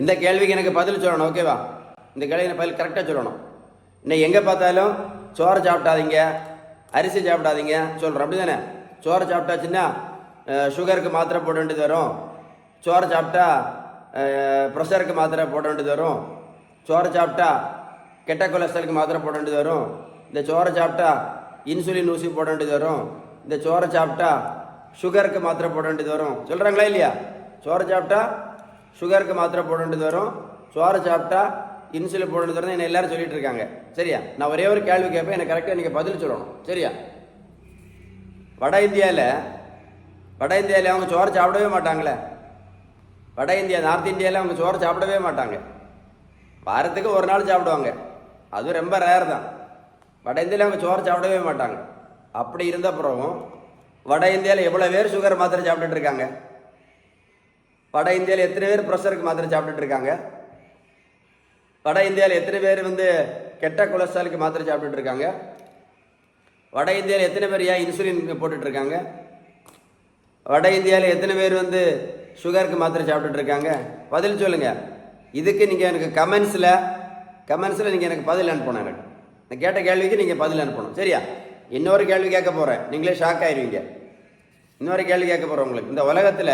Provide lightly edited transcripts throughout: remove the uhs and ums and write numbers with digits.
இந்த கேள்விக்கு எனக்கு பதில் சொல்லணும், ஓகேவா? இந்த கேள்விக்கு பதில் கரெக்டாக சொல்லணும். இன்னைக்கு எங்கே பார்த்தாலும் சோறு சாப்பிட்டாதீங்க, அரிசி சாப்பிடாதீங்க சொல்கிறோம், அப்படி தானே? சோறு சாப்பிட்டாச்சுன்னா சுகருக்கு மாத்திரை போட வேண்டியது வரும், சோறு சாப்பிட்டா ப்ரெஷருக்கு மாத்திரை போட வேண்டியது வரும், சோறு சாப்பிட்டா கெட்ட கொலஸ்ட்ராலுக்கு மாத்திரை போட வேண்டியது வரும், இந்த சோறை சாப்பிட்டா இன்சுலின் ஊசி போட வேண்டியது வரும், இந்த சோறை சாப்பிட்டா சுகருக்கு மாத்திரை போட வேண்டியது வரும் சொல்கிறாங்களா இல்லையா? சோறை சாப்பிட்டா சுகருக்கு மாத்திரை போட வேண்டியது வரும், சோறை சாப்பிட்டா இன்சுலின் போட வேண்டியது வரும், என்ன எல்லாரும் சொல்லிட்டு இருக்காங்க. சரியா? நான் ஒரே ஒரு கேள்வி கேட்பேன், எனக்கு கரெக்டாக நீங்கள் பதில் சொல்லணும். சரியா? வட இந்தியாவில் அவங்க சோறு சாப்பிடவே மாட்டாங்களே. வட இந்தியா, நார்த் இந்தியாவில் அவங்க சோறு சாப்பிடவே மாட்டாங்க. வாரத்துக்கு ஒரு நாள் சாப்பிடுவாங்க, அது ரொம்ப ரேர் தான். வட இந்தியாவில் அவங்க சோறு சாப்பிடவே மாட்டாங்க. அப்படி இருந்த பிறகும் வட இந்தியாவில் எவ்வளோ பேர் சுகர் மாத்திரை சாப்பிட்டுட்டு இருக்காங்க? வட இந்தியாவில் எத்தனை பேர் ப்ரெஷருக்கு மாத்திரை சாப்பிட்டுட்டு இருக்காங்க? வட இந்தியாவில் எத்தனை பேர் கெட்ட கொலஸ்ட்ராலுக்கு மாத்திரை சாப்பிட்டுட்டு இருக்காங்க? வட இந்தியாவில் எத்தனை பேர் இன்சுலின் போட்டுட்டு இருக்காங்க? வட இந்தியாவில் எத்தனை பேர் சுகருக்கு மாத்திரை சாப்பிட்டுட்டு இருக்காங்க? பதில் சொல்லுங்க. இதுக்கு நீங்கள் எனக்கு கமெண்ட்ஸில் நீங்கள் எனக்கு பதில் அனுப்பணும். எனக்கு நான் கேட்ட கேள்விக்கு நீங்கள் பதில் அனுப்பணும். சரியா? இன்னொரு கேள்வி கேட்க போகிறேன், நீங்களே ஷாக் ஆயிடுவீங்க. இன்னொரு கேள்வி கேட்க போகிறேன் உங்களுக்கு. இந்த உலகத்தில்,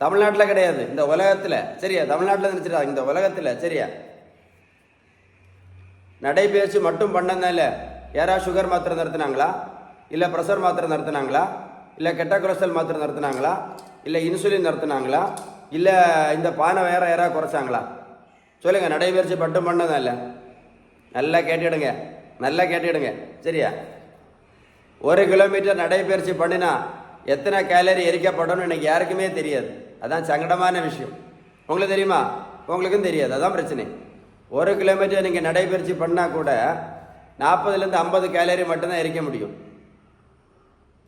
தமிழ்நாட்டில் கிடையாது, இந்த உலகத்தில், சரியா? தமிழ்நாட்டில் நினச்சிடா, இந்த உலகத்தில், சரியா? நடைபயிற்சி மட்டும் பண்ணனால யாராவது சுகர் மாத்திரை நிறுத்தினாங்களா? இல்லை ப்ரெஷர் மாத்திரை நிறுத்தினாங்களா? இல்லை கெட்ட கொலஸ்ட்ரால் மாத்திரை நிறுத்தினாங்களா? இல்லை இன்சுலின் நிறுத்தினாங்களா? இல்லை இந்த பானை வேற யாராவது குறைச்சாங்களா? சொல்லுங்கள். நடைபயிற்சி மட்டும் பண்ணதால நல்லா கேட்டுடுங்க. சரியா? 1 கிலோமீட்டர் நடைபயிற்சி பண்ணினா எத்தனை கேலரி எரிக்கப்படணும்னு எனக்கு யாருக்குமே தெரியாது. அதான் சங்கடமான விஷயம். உங்களுக்கு தெரியுமா? உங்களுக்கும் தெரியாது. அதான் பிரச்சனை. 1 கிலோமீட்டர் நீங்கள் நடைபயிற்சி பண்ணால் கூட 40லேருந்து 50 கேலரி மட்டும்தான் எரிக்க முடியும்.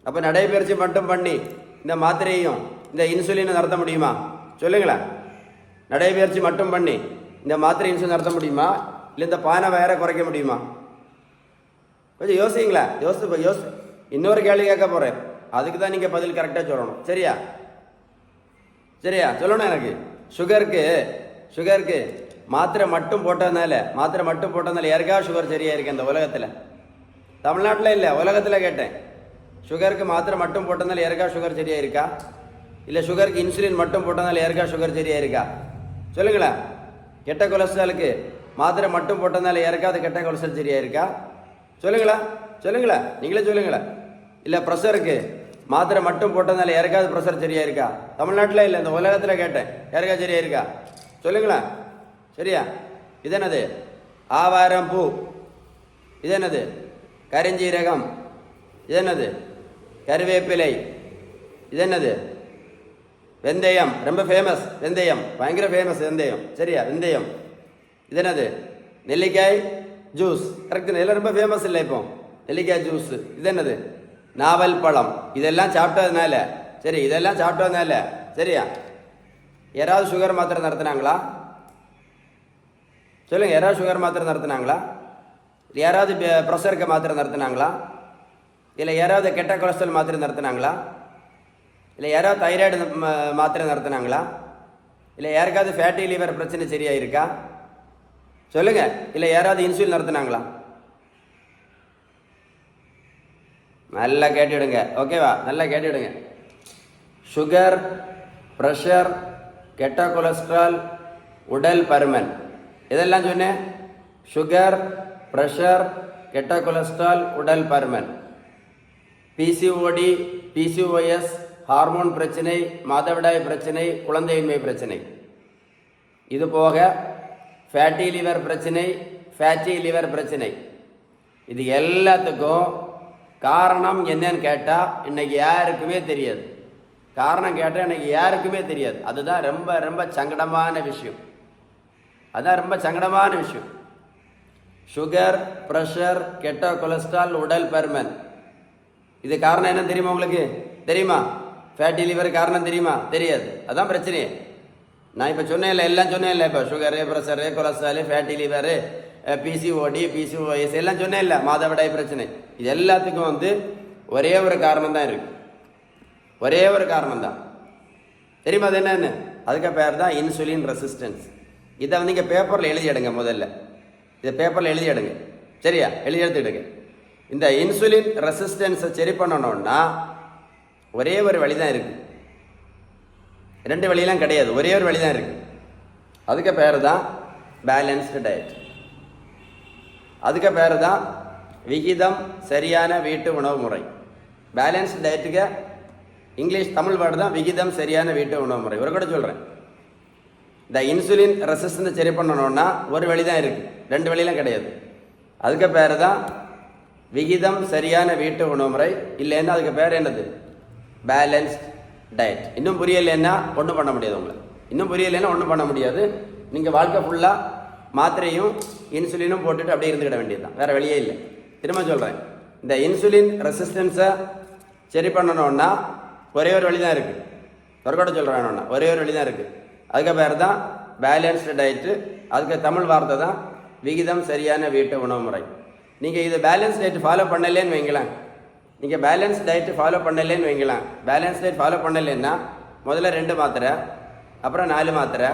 அப்போ நடைபயிற்சி மட்டும் பண்ணி இந்த மாத்திரையும் இந்த இன்சுலினை நடத்த முடியுமா? சொல்லுங்களேன். நடைபயிற்சி மட்டும் பண்ணி இந்த மாத்திரை இன்சுலின் நடத்த முடியுமா? இல்லை இந்த பானை வேற குறைக்க முடியுமா? கொஞ்சம் யோசிங்களா? யோசி. இன்னொரு கேள்வி கேட்க போகிறேன், அதுக்கு தான் நீங்கள் பதில் கரெக்டாக சொல்லணும். சரியா? சொல்லணும். எனக்கு சுகருக்கு மாத்திரை மட்டும் போட்டதுனால யாருக்காவது சுகர் சரியா இருக்கு இந்த உலகத்தில்? தமிழ்நாட்டில் இல்லை, உலகத்தில் கேட்டேன். சுகருக்கு மாத்திரை மட்டும் போட்டதுனால யாருக்காவது சுகர் சரியா இருக்கா? இல்லை சுகருக்கு இன்சுலின் மட்டும் போட்டதுனால யாருக்காவது சுகர் சரியா இருக்கா? சொல்லுங்களேன். கெட்ட கொலஸ்ட்ராலுக்கு மாத்திரை மட்டும் போட்டதுனால யாருக்காவது கெட்ட கொலஸ்ட்ரால் சரியா இருக்கா? சொல்லுங்களேன். நீங்களே சொல்லுங்களேன். இல்லை ப்ரெஷருக்கு மாத்திரை மட்டும் போட்டதுனால யாருக்காவது ப்ரெஷர் சரியா இருக்கா? தமிழ்நாட்டில் இல்லை, இந்த உலகத்தில் கேட்டேன். யாருக்காவது சரியா இருக்கா? சொல்லுங்களேன். சரியா? இது என்னது? ஆவாரம் பூ. இது என்னது? கரிஞ்சீரகம். இது என்னது? கருவேப்பிலை. இது என்னது? வெந்தயம். ரொம்ப ஃபேமஸ் வெந்தயம், பயங்கர ஃபேமஸ் வெந்தயம். சரியா? வெந்தயம். இது என்னது? நெல்லிக்காய் ஜூஸ். கரெக்டு. எல்லாம் ரொம்ப ஃபேமஸ் இல்லை இப்போ, நெல்லிக்காய் ஜூஸ். இது என்னது? நாவல் பழம். இதெல்லாம் சாப்பிட்டதுனால, சரியா, யாராவது சுகர் மாத்திரை நடத்தினாங்களா? சொல்லுங்க. யாராவது சுகர் மாத்திரை நடத்தினாங்களா? யாராவது ப்ரெஷருக்கு மாத்திரை நடத்தினாங்களா? இல்லை யாராவது கெட்ட கொலஸ்ட்ரால் மாத்திரை நடத்தினாங்களா? இல்லை யாராவது தைராய்டு மாத்திரை நடத்தினாங்களா? இல்லை யாருக்காவது ஃபேட்டி லிவர் பிரச்சனை சரியா இருக்கா? சொல்லுங்க. இல்லை யாராவது இன்சுலின் நடத்தினாங்களா? நல்லா கேட்டுடுங்க, ஓகேவா? நல்லா கேட்டுடுங்க. சுகர், ப்ரெஷர், கெட்ட கொலஸ்ட்ரால், உடல் பருமன், இதெல்லாம் சொன்னேன். சுகர், ப்ரெஷர், கெட்ட கொலஸ்ட்ரால், உடல் பருமன், பிசிஓடி, பிசிஓஎஸ், ஹார்மோன் பிரச்சனை, மாதவிடாய் பிரச்சனை, குழந்தையின்மை பிரச்சனை, இது போக ஃபேட்டி லிவர் பிரச்சனை, இது எல்லாத்துக்கும் காரணம் என்னன்னு கேட்டால் இன்னைக்கு யாருக்குமே தெரியாது. அதுதான் ரொம்ப ரொம்ப சங்கடமான விஷயம். சுகர், ப்ரெஷர், கெட்ட கொலஸ்ட்ரால், உடல் பருமன், இது காரணம் என்ன தெரியுமா? உங்களுக்கு தெரியுமா? ஃபேட்டி லிவர் காரணம் தெரியுமா? தெரியாது. அதான் பிரச்சனையே. நான் இப்போ சொன்னேன்ல, எல்லாம் சொன்னேன்ல. இப்போ sugar, pressure, cholesterol, fatty liver, PCOD, PCOS எல்லாம் சொன்னேன்ல, மாதவிடாய் பிரச்சனை, இது எல்லாத்துக்கும் ஒரே ஒரு காரணம் தான் இருக்கு. தெரியுமா அது என்னன்னு? அதுக்கு பேர் தான் இன்சுலின் ரெசிஸ்டன்ஸ். இதை வந்து இங்கே பேப்பரில் எழுதி எடுங்க. முதல்ல இதை பேப்பரில் எழுதி எடுங்க. சரியா? எழுதி எடுத்துடுங்க. இந்த இன்சுலின் ரெசிஸ்டன்ஸை சரி பண்ணணும்னா ஒரே ஒரு வழி தான் இருக்குது. 2 வழியெல்லாம் கிடையாது, ஒரே ஒரு வழி தான் இருக்குது. அதுக்கு பேர் தான் பேலன்ஸ்டு டயட். அதுக்கு பேர் தான் விகிதம் சரியான வீட்டு உணவு முறை. பேலன்ஸ்டு டயட்டுக்கு இங்கிலீஷ் தமிழ் வேர்டு தான் விகிதம் சரியான வீட்டு உணவு முறை. ஒரு கூட சொல்கிறேன். இந்த இன்சுலின் ரெசிஸ்டன்ஸ் சரி பண்ணணும்னா ஒரு வழி தான் இருக்குது, 2 வழியெல்லாம் கிடையாது. அதுக்கு பேர் தான் விகிதம் சரியான வீட்டு உணவு முறை. இல்லைன்னா அதுக்கு பேர் என்னது? Balanced diet. இன்னும் புரியலைன்னா ஒன்றும் பண்ண முடியாது. உங்களை இன்னும் புரியலைன்னா ஒன்றும் பண்ண முடியாது. நீங்கள் வாழ்க்கை ஃபுல்லாக மாத்திரையும் இன்சுலினும் போட்டுட்டு அப்படியே இருந்துக்கிட வேண்டியது தான், வேறு வழியே இல்லை. திரும்ப சொல்கிறேன், இந்த இன்சுலின் ரெசிஸ்டன்ஸை சரி பண்ணணும்னா ஒரே ஒரு வழி தான் இருக்குது. ஒருக்கோட சொல்கிறேன், ஒரே ஒரு வழி தான் இருக்குது. அதுக்கு பேர் தான் பேலன்ஸ்டு டயட்டு. அதுக்கு தமிழ் வார்த்தை தான் விகிதம் சரியான வீட்டு உணவு முறை. நீங்கள் இது பேலன்ஸ் டயட் ஃபாலோ பண்ணலேன்னு வைங்களேன். நீங்கள் பேலன்ஸ் டயட்டு ஃபாலோ பண்ணலேன்னு வைங்களேன். பேலன்ஸ் டயட் ஃபாலோ பண்ணலைன்னா முதல்ல 2 மாத்திரை, அப்புறம் 4 மாத்திரை,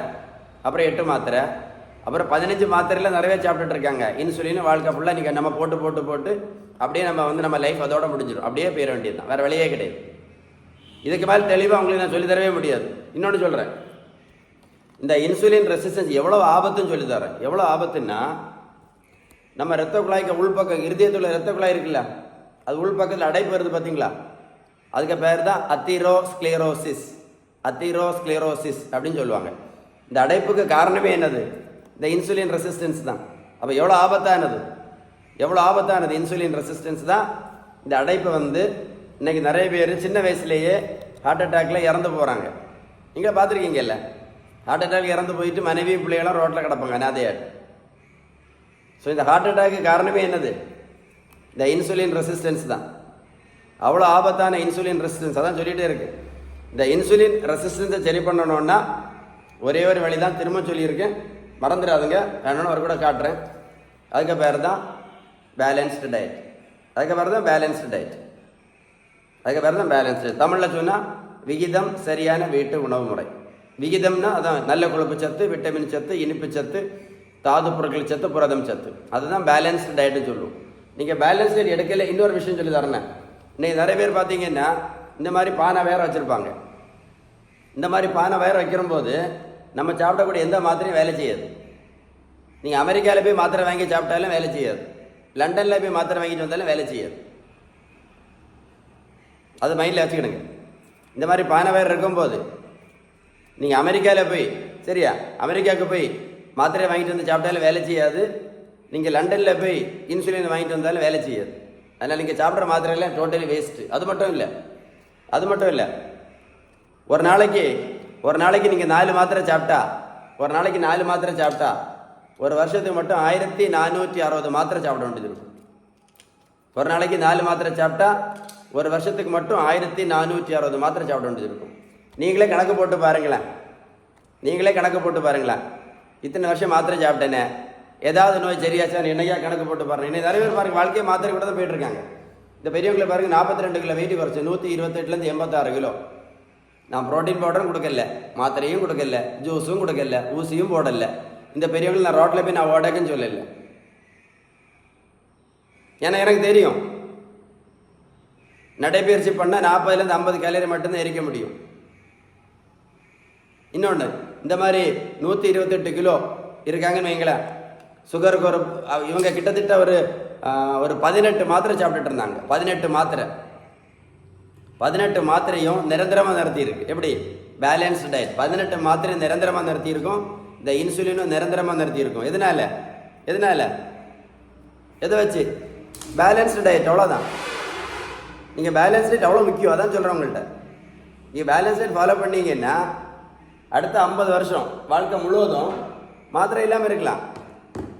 அப்புறம் 8 மாத்திரை, அப்புறம் 15 மாத்திரையில் நிறைய சாப்பிட்டுட்டு இருக்காங்க. இன்சுலின் வாழ்க்கை ஃபுல்லாக நீங்கள் நம்ம போட்டு போட்டு போட்டு அப்படியே நம்ம லைஃப் அதோட முடிஞ்சிடும். அப்படியே போயிட வேண்டியது தான், வேறு வழியே கிடையாது. இதுக்கு மேலே தெளிவாக உங்களுக்கு நான் சொல்லித்தரவே முடியாது. இன்னொன்று சொல்கிறேன், இந்த இன்சுலின் ரெசிஸ்டன்ஸ் எவ்வளோ ஆபத்துன்னு சொல்லித்தரேன். எவ்வளோ ஆபத்துன்னா, நம்ம ரத்த குழாய்க்கு உள்பக்கம் இருதயத்தில் ரத்த குழாய் இருக்குல்ல, அது உள்பக்கத்தில் அடைப்பு வருது பார்த்தீங்களா? அதுக்கு பேர் தான் அத்தீரோஸ்க்ளீரோசிஸ். அத்தீரோஸ்க்ளீரோசிஸ் அப்படின்னு சொல்லுவாங்க. இந்த அடைப்புக்கு காரணமே என்னது? இந்த இன்சுலின் ரெசிஸ்டன்ஸ் தான். அப்போ எவ்வளோ ஆபத்தானது, எவ்வளோ ஆபத்தானது இன்சுலின் ரெசிஸ்டன்ஸ் தான். இந்த அடைப்பு வந்து இன்னைக்கு நிறைய பேர் சின்ன வயசுலேயே ஹார்ட் அட்டாக்ல இறந்து போகிறாங்க. நீங்கள் பார்த்துருக்கீங்கல்ல, ஹார்ட் அட்டாக் இறந்து போயிட்டு மனைவி பிள்ளைகளும் ரோட்டில் கிடப்பாங்க அனாதையாட்டு. ஸோ இந்த ஹார்ட் அட்டாக்கு காரணமே என்னது? இந்த இன்சுலின் ரெசிஸ்டன்ஸ் தான். அவ்வளோ ஆபத்தான இன்சுலின் ரெசிஸ்டன்ஸ். அதான் சொல்லிகிட்டே இருக்கு. இந்த இன்சுலின் ரெசிஸ்டன்ஸை சரி பண்ணணும்னா ஒரே ஒரு வழி தான். திரும்ப சொல்லியிருக்கேன், மறந்துடாதுங்க. வேணும்னு ஒரு கூட காட்டுறேன். அதுக்கு பேர் தான் பேலன்ஸ்டு டயட். அதுக்கு பேர் தான் பேலன்ஸ்டு டயட். அதுக்கு பேர் தான் பேலன்ஸ்டு. தமிழில் சொன்னால் விகிதம் சரியான வீட்டு உணவு முறை. விகிதம்னா அதான் நல்ல கொழுப்பு சத்து, விட்டமின் சத்து, இனிப்பு சத்து, தாது பொருட்கள் சத்து, புரதம் சத்து. அதுதான் பேலன்ஸ்டு டயட்னு சொல்லுவோம். நீங்கள் பேலன்ஸ் டயட் எடுக்கல. இன்னொரு விஷயம் சொல்லி தரேன். இன்னைக்கு நிறைய பேர் பார்த்தீங்கன்னா இந்த மாதிரி பானை வேற வச்சுருப்பாங்க. இந்த மாதிரி பானை வேற வைக்கிற போது நம்ம சாப்பிடக்கூடிய எந்த மாத்திரையும் வேலை செய்யாது. நீங்கள் அமெரிக்காவில் போய் மாத்திரை வாங்கி சாப்பிட்டாலும் வேலை செய்யாது. லண்டனில் போய் மாத்திரை வாங்கிட்டு வந்தாலும் வேலை செய்யாது. அது மைண்டில் வச்சுக்கிடுங்க. இந்த மாதிரி பானை வேறு இருக்கும்போது நீங்கள் அமெரிக்காவில் போய், சரியா, அமெரிக்காவுக்கு போய் மாத்திரை வாங்கிட்டு வந்து சாப்பிட்டாலும் வேலை செய்யாது. நீங்கள் லண்டனில் போய் இன்சுலின் வாங்கிட்டு வந்தாலும் வேலை செய்யாது. அதனால் நீங்கள் சாப்பிட்ற மாத்திரையெல்லாம் டோட்டலி வேஸ்ட்டு. அது மட்டும் இல்லை, ஒரு நாளைக்கு நீங்கள் 4 மாத்திரை சாப்பிட்டா, ஒரு நாளைக்கு 4 மாத்திரை சாப்பிட்டா ஒரு வருஷத்துக்கு மட்டும் 1460 மாத்திரை சாப்பிட வேண்டியது இருக்கும். ஒரு நாளைக்கு 4 மாத்திரை சாப்பிட்டா ஒரு வருஷத்துக்கு மட்டும் 1460 மாத்திரை சாப்பிட வேண்டியது இருக்கும். நீங்களே கணக்கு போட்டு பாருங்களேன். இத்தனை வருஷம் மாத்திரை சாப்பிட்டேனே, ஏதாவது நோய் சரியாச்சான்னு என்னையா கணக்கு போட்டு பாருங்க. இன்னைக்கு நிறைய பேர் பாருங்க, வாழ்க்கையை மாத்திரை கூட தான் போயிட்டு இருக்காங்க. இந்த பெரியவங்களை பாருங்க, 42 கிலோ வெயிட் குறைச்சு 128லேருந்து 86 கிலோ. நான் ப்ரோட்டீன் பவுடரும் கொடுக்கல, மாத்திரையும் கொடுக்கல, ஜூஸும் கொடுக்கல, ஊசியும் போடல. இந்த பெரியவங்களை நான் ரோட்டில் போய் நான் ஓடக்குன்னு சொல்லலை. ஏன்னா எனக்கு தெரியும், நடைபயிற்சி பண்ணால் 40லேருந்து 50 கேலரி மட்டும்தான் எரிக்க முடியும். இன்னொன்று, இந்த மாதிரி 128 கிலோ இருக்காங்கன்னு வைங்களேன், சுகருக்கு இவங்க கிட்டத்தட்ட ஒரு 18 மாத்திரை சாப்பிட்டுட்டு இருந்தாங்க. 18 மாத்திரையும் நிரந்தரமாக நிறுத்தி இருக்கு. எப்படி? Balanced diet. 18 மாத்திரையும் நிரந்தரமாக நிறுத்தி இருக்கும். இந்த இன்சுலினும் நிரந்தரமாக நிறுத்தி இருக்கும். எதனால எதை வச்சு? Balanced diet. அவ்வளோதான். நீங்கள் பேலன்ஸ் டயட் அவ்வளோ முக்கியம். அதான் சொல்கிறேன் உங்கள்கிட்ட. நீங்கள் பேலன்ஸ் டயட் ஃபாலோ பண்ணீங்கன்னா அடுத்த 50 வருஷம் வாழ்க்கை முழுவதும் மாத்திரை இல்லாமல் இருக்கலாம்.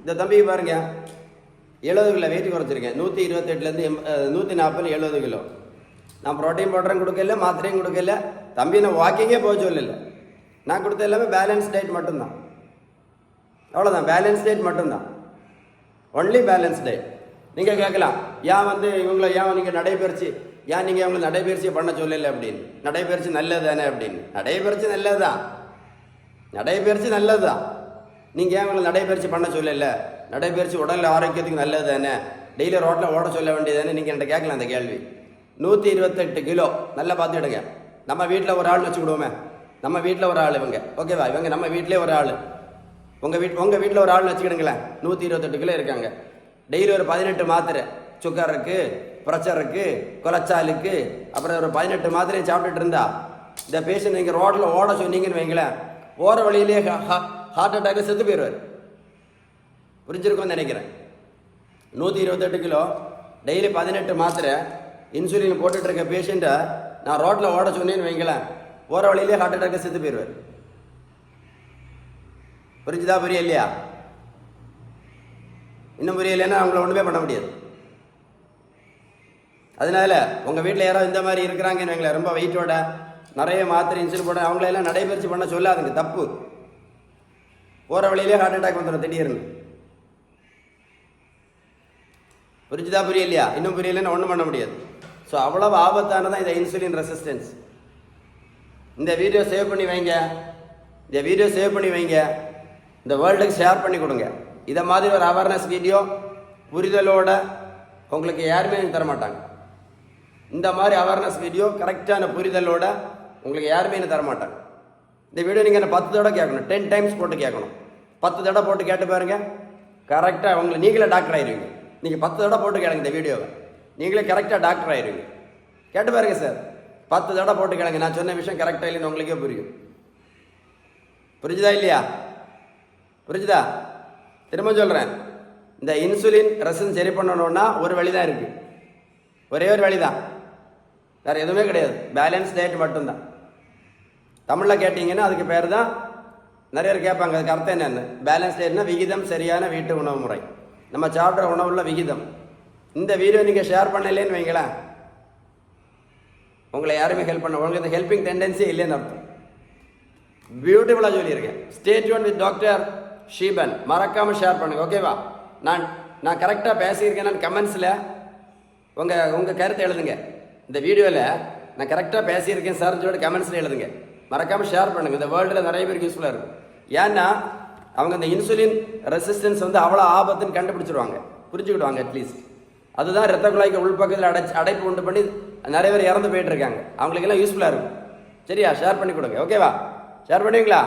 இந்த தம்பிக்கு பாருங்க, 70 கிலோ வெயிட் குறைச்சிருக்கேன். 128லேருந்து 140, 70 கிலோ. நான் ப்ரோட்டீன் பவுடரும் கொடுக்கல, மாத்திரையும் கொடுக்கல. தம்பி நான் வாக்கிங்கே போக சொல்லலை. நான் கொடுத்த எல்லாமே பேலன்ஸ் டயட் மட்டும்தான். அவ்வளோதான், பேலன்ஸ் டயட் மட்டும்தான். Only balance diet. நீங்கள் கேட்கலாம், ஏன் நீங்கள் நடைபயிற்சி பண்ண சொல்லலை அப்படின்னு. நடைபயிற்சி நல்லது தானே அப்படின்னு. நடைபயிற்சி நல்லது தான். நடைபயிற்சி நல்லது தான். நீங்கள் ஏன் உங்களை நடைபயிற்சி பண்ண சொல்லல? நடைபயிற்சி உடல் ஆரோக்கியத்துக்கு நல்லது தானே, டெய்லி ரோட்டில் ஓட சொல்ல வேண்டியது தானே. நீங்கள் என்கிட்ட கேட்கலாம் அந்த கேள்வி. 128 கிலோ நல்லா பார்த்துக்கிடுங்க. நம்ம வீட்டில் ஒரு ஆள்னு வச்சுக்கிடுவோமே, நம்ம வீட்டில் ஒரு ஆள் இவங்க, ஓகேவா? இவங்க நம்ம வீட்டிலே ஒரு ஆள், உங்கள் வீட்டில் ஒரு ஆள்னு வச்சுக்கிடுங்களேன். 128 கிலோ இருக்காங்க. டெய்லி ஒரு 18 மாத்திரை, சுகருக்கு, ப்ரெஷருக்கு, கொலச்சாலுக்கு, அப்புறம் ஒரு 18 மாத்திரையும் சாப்பிட்டுட்டு இருந்தா இந்த பேஷண்ட் நீங்கள் ரோட்டில் ஓட சொன்னீங்கன்னு வைங்களேன், போகிற வழியிலேயே ஹார்ட் அட்டாக்கு செத்து போயிடுவார். புரிஞ்சிருக்கும்னு நினைக்கிறேன். 128 கிலோ, டெய்லி 18 மாத்திரை, இன்சுலின் போட்டுட்டு இருக்க பேஷண்ட்டை நான் ரோட்டில் ஓட சொன்னேன்னு வைங்களேன், போகிற வழியிலே ஹார்ட் அட்டாக்கு செத்து போயிடுவார். புரிஞ்சுதா? புரியலையா? இன்னும் புரியலைன்னா அவங்கள ஒன்றுமே பண்ண முடியாது. அதனால உங்கள் வீட்டில் யாராவது இந்த மாதிரி இருக்கிறாங்கன்னு வைங்களேன், ரொம்ப வெயிட்டோட, நிறைய மாத்திரை இன்சுலின் போட, அவங்களெல்லாம் நடைபயிற்சி பண்ண சொல்லாதுங்க, தப்பு. போகிற வழியிலே ஹார்ட் அட்டாக் வந்துடும் திடீர்னு. புரிஞ்சுதா? புரியலையா? இன்னும் புரியலைன்னா ஒன்றும் பண்ண முடியாது. ஸோ அவ்வளவு ஆபத்தானதான் இந்த இன்சுலின் ரெசிஸ்டன்ஸ். இந்த வீடியோ சேவ் பண்ணி வைங்க, இந்த வேர்ல்டுக்கு ஷேர் பண்ணி கொடுங்க. இதை மாதிரி ஒரு அவேர்னஸ் வீடியோ புரிதலோட உங்களுக்கு யாருமே தர மாட்டாங்க. இந்த மாதிரி அவேர்னஸ் வீடியோ கரெக்டான புரிதலோட உங்களுக்கு யாருமே தர மாட்டாங்க. இந்த வீடியோ நீங்கள் என்ன 10 தடவை கேட்கணும், 10 டைம்ஸ் போட்டு கேட்கணும். 10 தடவை போட்டு கேட்டு பாருங்க, கரெக்டாக உங்களை நீங்களே டாக்டர் ஆயிடுவீங்க. நீங்கள் 10 தடவை போட்டு கேளுங்க இந்த வீடியோவை, நீங்களே கரெக்டாக டாக்டர் ஆயிடுவீங்க. கேட்டு பாருங்க சார், 10 தடவை போட்டு கேளுங்க, நான் சொன்ன விஷயம் கரெக்டாக இல்லைன்னு உங்களுக்கே புரியும். புரிஞ்சுதா இல்லையா? புரிஞ்சுதா? திரும்ப சொல்கிறேன், இந்த இன்சுலின் ரெசிஸ்டன்ஸ் சரி பண்ணணும்னா ஒரு வழி தான் இருக்குது, ஒரே ஒரு வழி தான், வேறு எதுவுமே கிடையாது. பேலன்ஸ் டயட் மட்டும்தான். தமிழில் கேட்டிங்கன்னா அதுக்கு பேர் தான், நிறைய பேர் கேட்பாங்க அதுக்கு அர்த்தம் என்னென்னு. பேலன்ஸ் டயட்னா விகிதம் சரியான வீட்டு உணவு முறை, நம்ம சாப்பிட்ற உணவுள்ள விகிதம். இந்த வீடியோ நீங்கள் ஷேர் பண்ணலேன்னு வைங்களேன், உங்களை யாருமே ஹெல்ப் பண்ண, உங்களுக்கு இந்த ஹெல்பிங் டெண்டன்சியே இல்லைன்னு அர்த்தம். பியூட்டிஃபுல்லாக சொல்லியிருக்கேன். Stay tune with doctor Sheeban. மறக்காமல் ஷேர் பண்ணுங்கள், ஓகேவா? நான் கரெக்டாக பேசியிருக்கேன்னு கமெண்ட்ஸில் உங்கள் கருத்தை எழுதுங்க. இந்த வீடியோவில் நான் கரெக்டாக பேசியிருக்கேன் சார்னு சொல்லிட்டு கமெண்ட்ஸில் எழுதுங்க. மறக்காமல் ஷேர் பண்ணுங்கள். இந்த வேர்ல்டில் நிறைய பேருக்கு யூஸ்ஃபுல்லாக இருக்கும். ஏன்னா அவங்க இந்த இன்சுலின் ரெசிஸ்டன்ஸ் அவ்வளோ ஆபத்துன்னு கண்டுபிடிச்சிருவாங்க, புரிஞ்சுக்கிடுவாங்க அட்லீஸ்ட். அதுதான் ரத்த குழாய்க்கு உள்பக்கத்தில் அடைப்பு உண்டு பண்ணி நிறைய பேர் இறந்து போயிட்டு இருக்காங்க. அவங்களுக்கெல்லாம் யூஸ்ஃபுல்லாக இருக்கும். சரியா? ஷேர் பண்ணி கொடுங்க, ஓகேவா? ஷேர் பண்ணுவீங்களா?